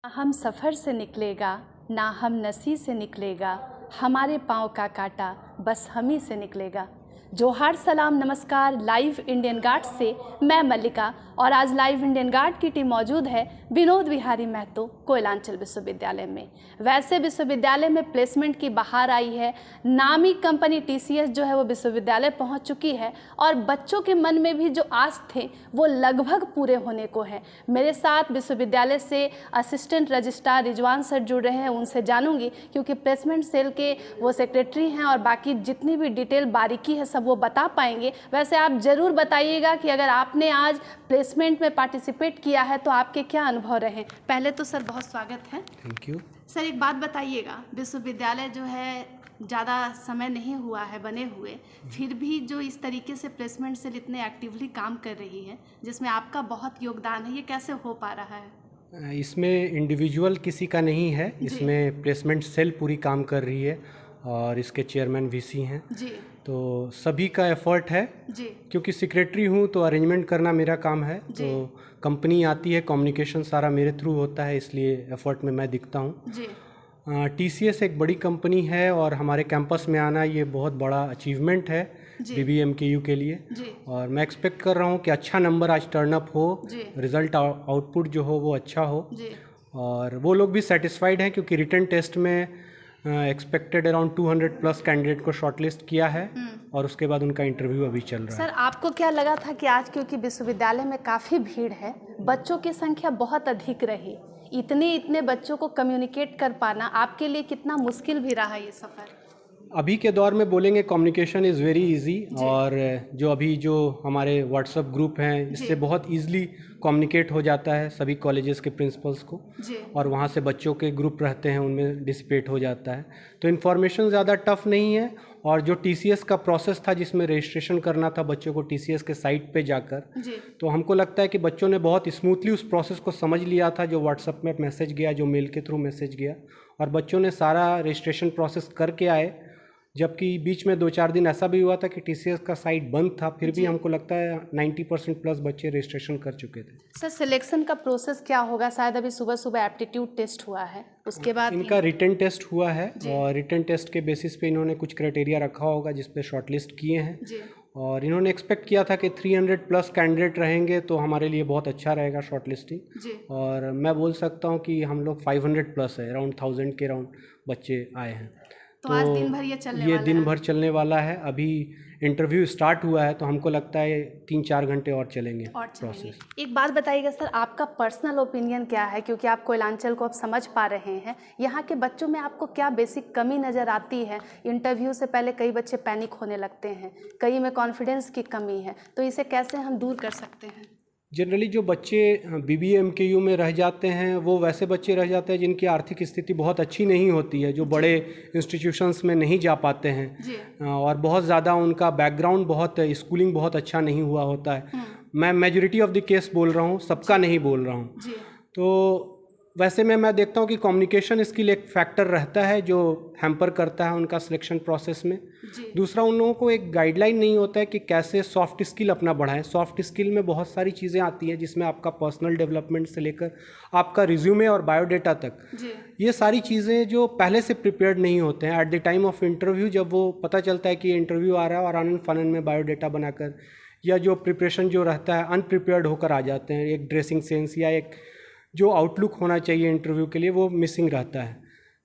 हम सफ़र से निकलेगा ना हम नसी से निकलेगा, हमारे पाँव का कांटा बस हम ही से निकलेगा। जोहार सलाम नमस्कार। लाइव इंडियन गार्ड से मैं मल्लिका और आज लाइव इंडियन गार्ड की टीम मौजूद है विनोद विहारी महतो कोयलांचल विश्वविद्यालय में। वैसे विश्वविद्यालय में प्लेसमेंट की बहार आई है, नामी कंपनी टीसीएस जो है वो विश्वविद्यालय पहुंच चुकी है और बच्चों के मन में भी जो आस थे वो लगभग पूरे होने को है। मेरे साथ विश्वविद्यालय से असिस्टेंट रजिस्ट्रार रिजवान सर जुड़ रहे हैं, उनसे जानूंगी क्योंकि प्लेसमेंट सेल के वो सेक्रेटरी हैं और बाकी जितनी भी डिटेल बारीकी है सब वो बता पाएंगे। वैसे आप ज़रूर बताइएगा कि अगर आपने आज प्लेसमेंट में पार्टिसिपेट किया है तो आपके क्या अनुभव रहे। पहले तो सर बहुत स्वागत है। थैंक यू सर, एक बात बताइएगा, विश्वविद्यालय जो है ज़्यादा समय नहीं हुआ है बने हुए, फिर भी जो इस तरीके से प्लेसमेंट सेल इतने एक्टिवली काम कर रही है जिसमें आपका बहुत योगदान है, ये कैसे हो पा रहा है? इसमें इंडिविजुअल किसी का नहीं है, इसमें प्लेसमेंट सेल पूरी काम कर रही है और इसके चेयरमैन वीसी हैं जी, तो सभी का एफर्ट है जी, क्योंकि सेक्रेटरी हूँ तो अरेंजमेंट करना मेरा काम है। तो कंपनी आती है, कम्युनिकेशन सारा मेरे थ्रू होता है, इसलिए एफर्ट में मैं दिखता हूँ। जी, टीसीएस एक बड़ी कंपनी है और हमारे कैंपस में आना ये बहुत बड़ा अचीवमेंट है बीबीएमकेयू के लिए। जी, और मैं एक्सपेक्ट कर रहा हूँ कि अच्छा नंबर आज टर्नअप हो, रिज़ल्ट आउटपुट जो हो वो अच्छा हो जी, और वो लोग भी सेटिस्फाइड हैं क्योंकि रिटन टेस्ट में एक्सपेक्टेड अराउंड 200 प्लस कैंडिडेट को शॉर्टलिस्ट किया है और उसके बाद उनका इंटरव्यू अभी चल रहा है। सर, आपको क्या लगा था कि आज क्योंकि विश्वविद्यालय में काफ़ी भीड़ है, बच्चों की संख्या बहुत अधिक रही, इतने बच्चों को कम्युनिकेट कर पाना आपके लिए कितना मुश्किल भी रहा ये सफ़र? अभी के दौर में बोलेंगे कम्युनिकेशन इज़ वेरी इजी और जो हमारे व्हाट्सएप ग्रुप हैं इससे बहुत इजीली कम्युनिकेट हो जाता है सभी कॉलेजेस के प्रिंसिपल्स को और वहाँ से बच्चों के ग्रुप रहते हैं उनमें डिसिपेट हो जाता है। तो इन्फॉर्मेशन ज़्यादा टफ नहीं है और जो टीसीएस का प्रोसेस था जिसमें रजिस्ट्रेशन करना था बच्चों को टीसीएस के साइट पे जाकर, तो हमको लगता है कि बच्चों ने बहुत स्मूथली उस प्रोसेस को समझ लिया था। जो व्हाट्सएप में मैसेज गया, जो मेल के थ्रू मैसेज गया और बच्चों ने सारा रजिस्ट्रेशन प्रोसेस करके आए। जबकि बीच में 2-4 दिन ऐसा भी हुआ था कि टीसीएस का साइट बंद था, फिर भी हमको लगता है 90% प्लस बच्चे रजिस्ट्रेशन कर चुके थे। सर, सिलेक्शन का प्रोसेस क्या होगा? शायद अभी सुबह सुबह एप्टीट्यूड टेस्ट हुआ है, उसके बाद इनका रिटन टेस्ट हुआ है और रिटन टेस्ट के बेसिस पे इन्होंने कुछ क्राइटेरिया रखा होगा जिस पे शॉर्टलिस्ट किए हैं और इन्होंने एक्सपेक्ट किया था कि 300 प्लस कैंडिडेट रहेंगे तो हमारे लिए बहुत अच्छा रहेगा शॉर्टलिस्टिंग और मैं बोल सकता हूँ कि हम लोग 500 प्लस है, अराउंड 1000 के अराउंड बच्चे आए हैं। तो आज दिन भर ये दिन भर चलने वाला है। अभी इंटरव्यू स्टार्ट हुआ है तो हमको लगता है 3-4 घंटे और चलेंगे प्रोसेस। एक बात बताइएगा सर, आपका पर्सनल ओपिनियन क्या है, क्योंकि आप कोयलांचल को अब समझ पा रहे हैं, यहाँ के बच्चों में आपको क्या बेसिक कमी नज़र आती है? इंटरव्यू से पहले कई बच्चे पैनिक होने लगते हैं, कई में कॉन्फिडेंस की कमी है, तो इसे कैसे हम दूर कर सकते हैं? जनरली जो बच्चे बीबीएमकेयू में रह जाते हैं वो वैसे बच्चे रह जाते हैं जिनकी आर्थिक स्थिति बहुत अच्छी नहीं होती है, जो बड़े इंस्टीट्यूशंस में नहीं जा पाते हैं और बहुत ज़्यादा उनका बैकग्राउंड स्कूलिंग बहुत अच्छा नहीं हुआ होता है। मैं मेजॉरिटी ऑफ द केस बोल रहा हूँ, सबका नहीं बोल रहा हूँ। तो वैसे में मैं देखता हूँ कि कम्युनिकेशन स्किल एक फैक्टर रहता है जो हैम्पर करता है उनका सिलेक्शन प्रोसेस में। दूसरा, उन लोगों को एक गाइडलाइन नहीं होता है कि कैसे सॉफ्ट स्किल अपना बढ़ाएं। सॉफ्ट स्किल में बहुत सारी चीज़ें आती हैं जिसमें आपका पर्सनल डेवलपमेंट से लेकर आपका रिज्यूमे और बायोडेटा तक, ये सारी चीज़ें जो पहले से प्रिपेयर्ड नहीं होते हैं, at the time of interview जब वो पता चलता है कि इंटरव्यू आ रहा है और आनंद फानन में बायोडेटा बनाकर या जो प्रिपरेशन जो रहता है अनप्रिपेयर्ड होकर आ जाते हैं, एक ड्रेसिंग सेंस या एक जो आउटलुक होना चाहिए इंटरव्यू के लिए वो मिसिंग रहता है।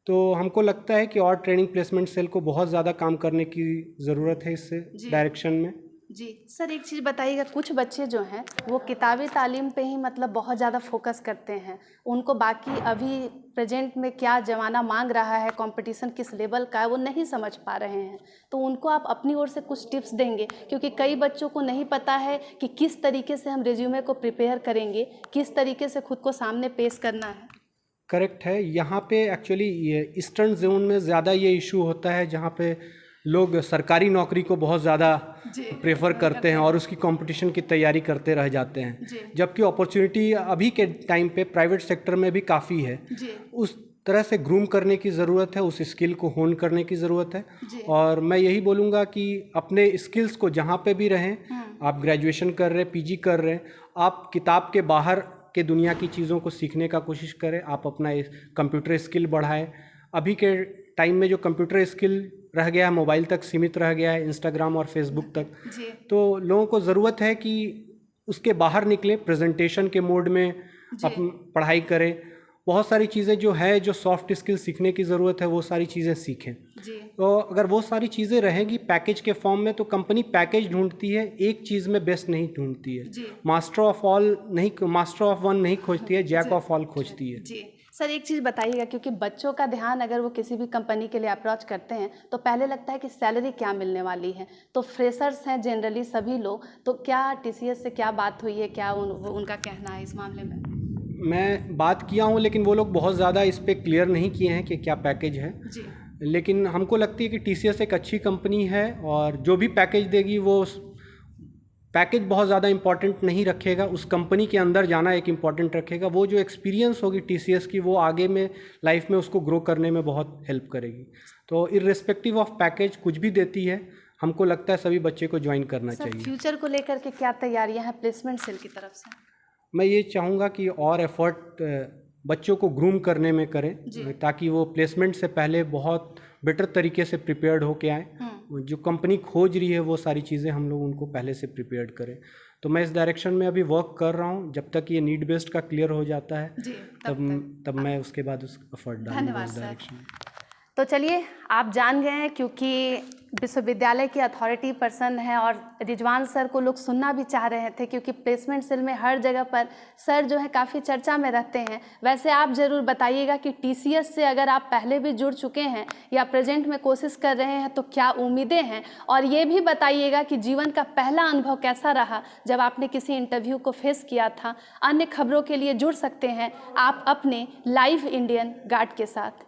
तो हमको लगता है कि और ट्रेनिंग प्लेसमेंट सेल को बहुत ज़्यादा काम करने की ज़रूरत है इस डायरेक्शन में। जी सर, एक चीज़ बताइएगा, कुछ बच्चे जो हैं वो किताबी तालीम पे ही मतलब बहुत ज़्यादा फोकस करते हैं, उनको बाकी अभी प्रेजेंट में क्या ज़माना मांग रहा है, कंपटीशन किस लेवल का है वो नहीं समझ पा रहे हैं, तो उनको आप अपनी ओर से कुछ टिप्स देंगे? क्योंकि कई बच्चों को नहीं पता है कि किस तरीके से हम रिज्यूमे को प्रिपेयर करेंगे, किस तरीके से खुद को सामने पेश करना है। करेक्ट है। यहाँ पे एक्चुअली ईस्टर्न जोन में ज़्यादा ये इशू होता है जहाँ पे लोग सरकारी नौकरी को बहुत ज़्यादा प्रेफर करते हैं और उसकी कंपटीशन की तैयारी करते रह जाते हैं, जबकि अपॉर्चुनिटी अभी के टाइम पे प्राइवेट सेक्टर में भी काफ़ी है। उस तरह से ग्रूम करने की ज़रूरत है, उस स्किल को होन करने की ज़रूरत है और मैं यही बोलूँगा कि अपने स्किल्स को जहाँ पे भी रहें, आप ग्रेजुएशन कर रहे हैं, पीजी कर रहे हैं, आप किताब के बाहर के दुनिया की चीज़ों को सीखने का कोशिश करें, आप अपना कंप्यूटर स्किल बढ़ाएं। अभी के टाइम में जो कंप्यूटर स्किल रह गया है मोबाइल तक सीमित रह गया है, इंस्टाग्राम और फेसबुक तक, तो लोगों को ज़रूरत है कि उसके बाहर निकले, प्रेजेंटेशन के मोड में पढ़ाई करें। बहुत सारी चीज़ें जो है, जो सॉफ्ट स्किल सीखने की ज़रूरत है, वो सारी चीज़ें सीखें। तो अगर वो सारी चीज़ें रहेंगी पैकेज के फॉर्म में, तो कंपनी पैकेज ढूंढती है, एक चीज़ में बेस्ट नहीं ढूंढती है। मास्टर ऑफ वन नहीं खोजती है, जैक ऑफ ऑल खोजती है। जी सर, एक चीज़ बताइएगा, क्योंकि बच्चों का ध्यान अगर वो किसी भी कंपनी के लिए अप्रोच करते हैं तो पहले लगता है कि सैलरी क्या मिलने वाली है। तो फ्रेशर्स हैं जनरली सभी लोग, तो क्या टीसीएस से क्या बात हुई है, क्या उनका कहना है इस मामले में? मैं बात किया हूँ, लेकिन वो लोग बहुत ज़्यादा इस पर क्लियर नहीं किए हैं कि क्या पैकेज है। लेकिन हमको लगती है कि टीसीएस एक अच्छी कंपनी है, और जो भी पैकेज देगी वो पैकेज बहुत ज़्यादा इम्पॉर्टेंट नहीं रखेगा, उस कंपनी के अंदर जाना एक इम्पॉर्टेंट रखेगा। वो जो एक्सपीरियंस होगी टीसीएस की, वो आगे में लाइफ में उसको ग्रो करने में बहुत हेल्प करेगी। तो इर्रेस्पेक्टिव ऑफ पैकेज कुछ भी देती है, हमको लगता है सभी बच्चे को ज्वाइन करना चाहिए। फ्यूचर को लेकर के क्या तैयारियां हैं प्लेसमेंट सेल की तरफ से? मैं ये चाहूँगा कि और एफर्ट बच्चों को ग्रूम करने में करें, ताकि वो प्लेसमेंट से पहले बहुत बेटर तरीके से प्रिपेयर्ड होके आए। जो कंपनी खोज रही है वो सारी चीज़ें हम लोग उनको पहले से प्रिपेयर्ड करें। तो मैं इस डायरेक्शन में अभी वर्क कर रहा हूँ। जब तक ये नीड बेस्ड का क्लियर हो जाता है तब मैं उसके बाद उस एफर्ट डालूंगा उस डायरेक्शन में। तो चलिए, आप जान गए हैं, क्योंकि विश्वविद्यालय के अथॉरिटी पर्सन हैं और रिजवान सर को लोग सुनना भी चाह रहे थे, क्योंकि प्लेसमेंट सेल में हर जगह पर सर जो है काफ़ी चर्चा में रहते हैं। वैसे आप ज़रूर बताइएगा कि टीसीएस से अगर आप पहले भी जुड़ चुके हैं या प्रेजेंट में कोशिश कर रहे हैं तो क्या उम्मीदें हैं, और ये भी बताइएगा कि जीवन का पहला अनुभव कैसा रहा जब आपने किसी इंटरव्यू को फेस किया था। अन्य खबरों के लिए जुड़ सकते हैं आप अपने लाइव इंडियन गार्ड के साथ।